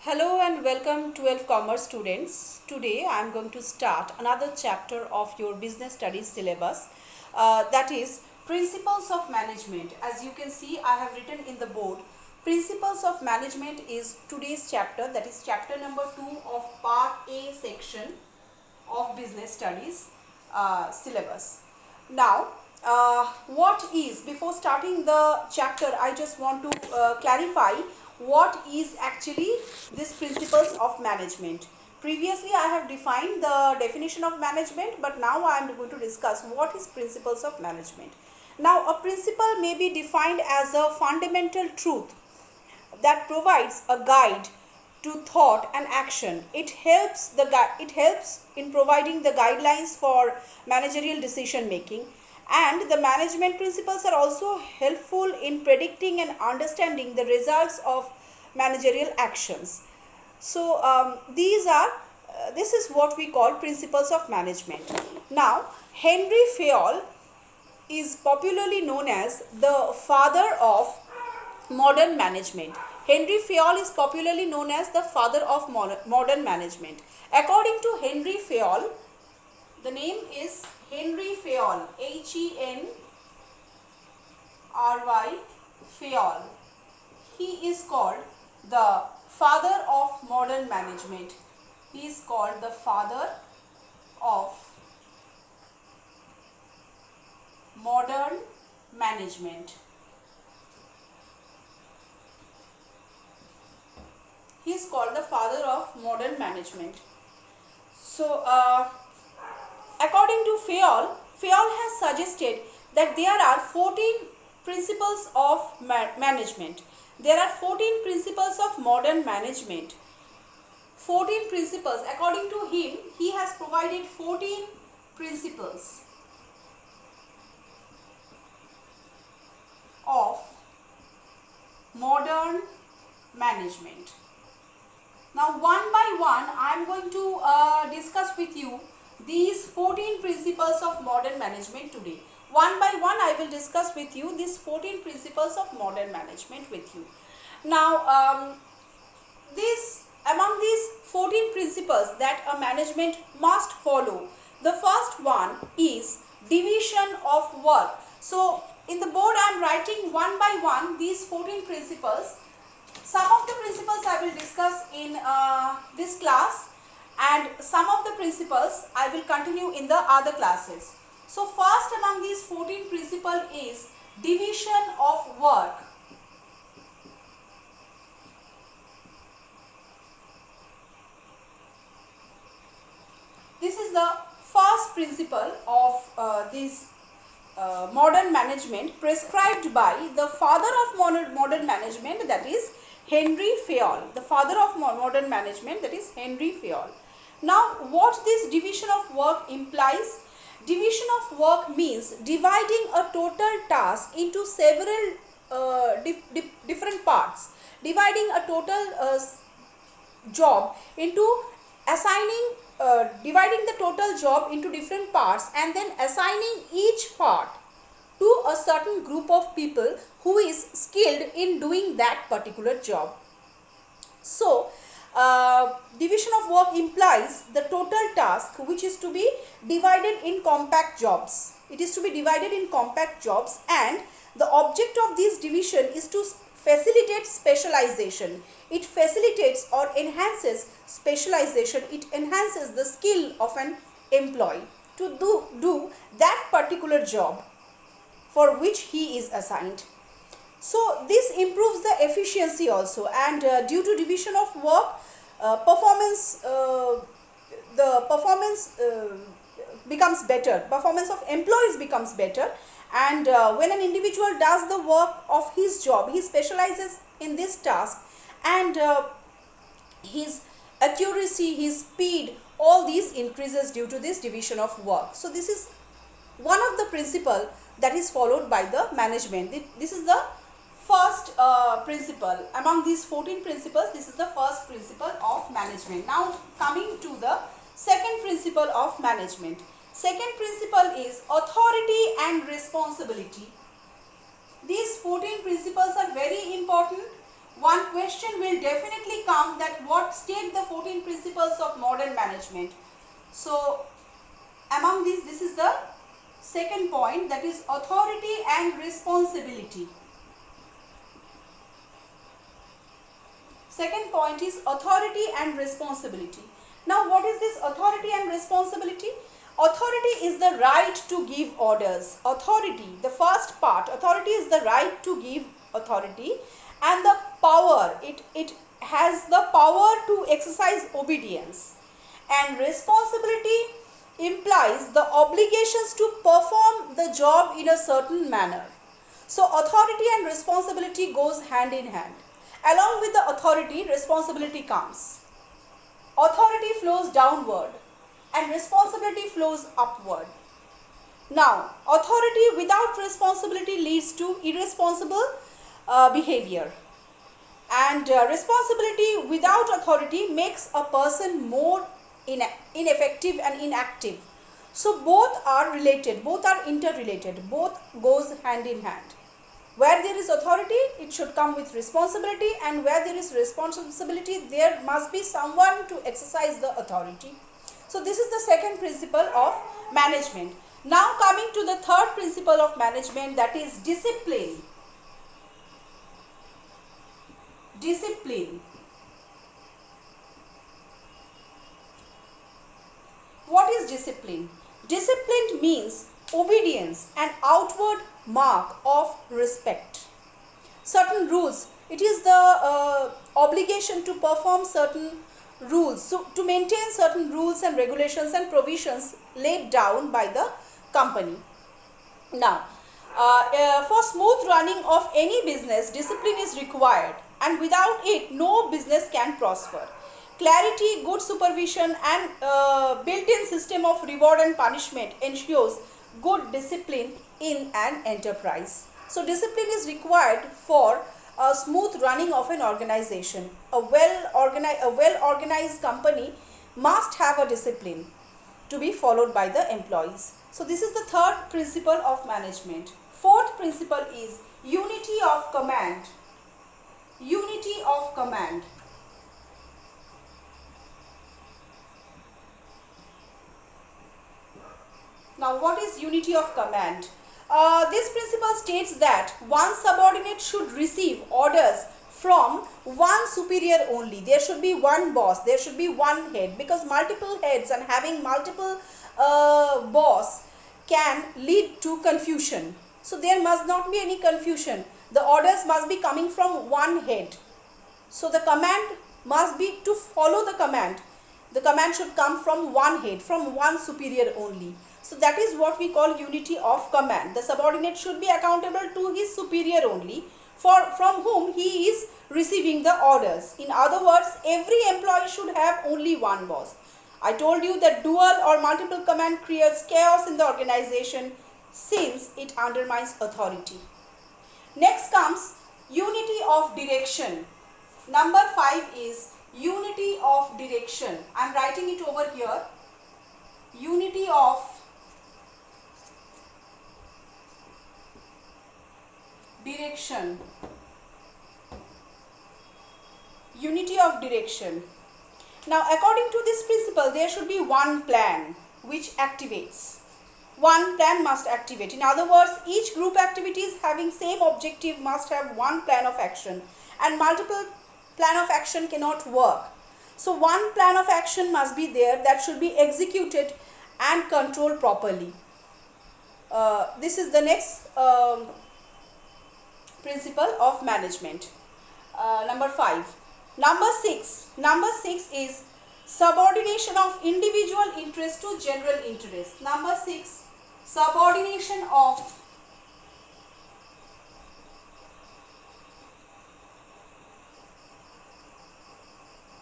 Hello and welcome 12 Commerce students. Today I am going to start another chapter of your business studies syllabus, that is Principles of Management. As you can see, I have written in the board Principles of Management is today's chapter, that is chapter number 2 of part A section of business studies syllabus. Now, before starting the chapter, I just want to clarify what is actually this principles of management. Previously, I have defined the definition of management, but now I am going to discuss what is principles of management. Now, a principle may be defined as a fundamental truth that provides a guide to thought and action. It helps in providing the guidelines for managerial decision making, and the management principles are also helpful in predicting and understanding the results of managerial actions. So this is what we call principles of management. Now, Henry Fayol is popularly known as the father of modern management. Henry Fayol is popularly known as the father of modern management. According to Henry Fayol, the name is Henry Fayol, Henry Fayol. He is called the father of modern management. He is called the father of modern management. He is called the father of modern management. So, according to Fayol has suggested that there are 14 principles of management. There are 14 principles of modern management. 14 principles. According to him, he has provided 14 principles of modern management. Now, one by one, I am going to discuss with you these 14 principles of modern management today. One by one, I will discuss with you these 14 principles of modern management with you. Now, among these 14 principles that a management must follow, the first one is division of work. So, in the board, I am writing one by one these 14 principles. Some of the principles I will discuss in this class, and some of the principles I will continue in the other classes. So, first among these 14 principles is division of work. This is the first principle of this modern management prescribed by the father of modern management, that is Henry Fayol. The father of modern management, that is Henry Fayol. Now, what this division of work implies? Division of work means dividing a total task into several different parts. Dividing a total job into dividing the total job into different parts and then assigning each part to a certain group of people who is skilled in doing that particular job. So, division of work implies the total task which is to be divided in compact jobs. It is to be divided in compact jobs, and the object of this division is to facilitate specialization. It facilitates or enhances specialization. It enhances the skill of an employee to do that particular job for which he is assigned. So, this improves the efficiency also, and due to division of work, the performance becomes better. Performance of employees becomes better, and when an individual does the work of his job, he specializes in this task, and his accuracy, his speed, all these increases due to this division of work. So, this is one of the principle that is followed by the management. This is the first principle. Among these 14 principles, this is the first principle of management. Now, coming to the second principle of management. Second principle is authority and responsibility. These 14 principles are very important. One question will definitely come that what state the 14 principles of modern management. So among these, this is the second point, that is authority and responsibility. Second point is authority and responsibility. Now what is this authority and responsibility? Authority is the right to give orders. Authority, the first part, authority is the right to give authority, and the power, it has the power to exercise obedience. And responsibility implies the obligations to perform the job in a certain manner. So authority and responsibility goes hand in hand. Along with the authority, responsibility comes. Authority flows downward and responsibility flows upward. Now, authority without responsibility leads to irresponsible behavior. And responsibility without authority makes a person more ineffective and inactive. So both are related, both are interrelated, both goes hand in hand. Where there is authority, it should come with responsibility, and where there is responsibility, there must be someone to exercise the authority. So this is the second principle of management. Now coming to the third principle of management, that is discipline. Discipline. What is discipline? Discipline means obedience and outward mark of respect. Certain rules, it is the obligation to perform certain rules, so to maintain certain rules and regulations and provisions laid down by the company. Now, for smooth running of any business, discipline is required, and without it, no business can prosper. Clarity, good supervision, and built-in system of reward and punishment ensures good discipline in an enterprise. So discipline is required for a smooth running of an organization. A well-organized company must have a discipline to be followed by the employees. So this is the third principle of management. Fourth principle is unity of command. Unity of command. Now what is unity of command? This principle states that one subordinate should receive orders from one superior only. There should be one boss, there should be one head, because multiple heads and having multiple boss can lead to confusion. So there must not be any confusion. The orders must be coming from one head. So the command must be to follow the command. The command should come from one head, from one superior only. So that is what we call unity of command. The subordinate should be accountable to his superior only, from whom he is receiving the orders. In other words, every employee should have only one boss. I told you that dual or multiple command creates chaos in the organization since it undermines authority. Next comes unity of direction. Number 5 is unity of direction. I am writing it over here. Unity of direction. Unity of direction. Now according to this principle, there should be one plan which activates. One plan must activate. In other words, each group activities having same objective must have one plan of action, and multiple plan of action cannot work. So one plan of action must be there that should be executed and controlled properly. This is the next principle of management. Number 5. Number 6 is subordination of individual interest to general interest. Number 6, subordination of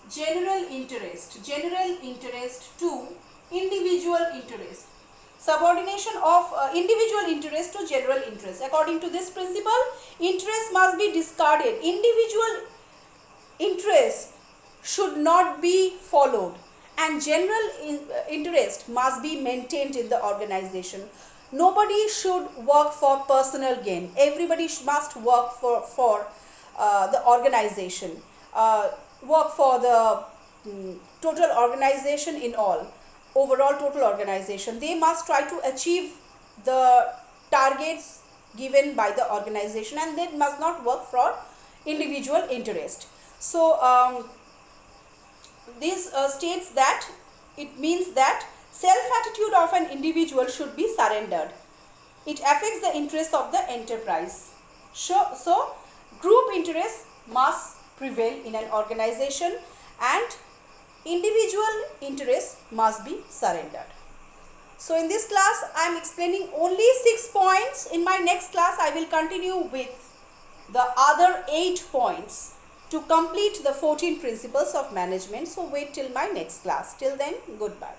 general interest to individual interest. Subordination of individual interest to general interest. According to this principle, interest must be discarded. Individual interest should not be followed, and general interest must be maintained in the organization. Nobody should work for personal gain. Everybody must work for the organization, work for the total organization in all, overall total organization. They must try to achieve the targets given by the organization, and they must not work for individual interest. So this states that it means that self-attitude of an individual should be surrendered. It affects the interest of the enterprise. So group interest must prevail in an organization, and individual interest must be surrendered. So in this class I am explaining only 6 points. In my next class I will continue with the other 8 points to complete the 14 principles of management. So wait till my next class. Till then, goodbye.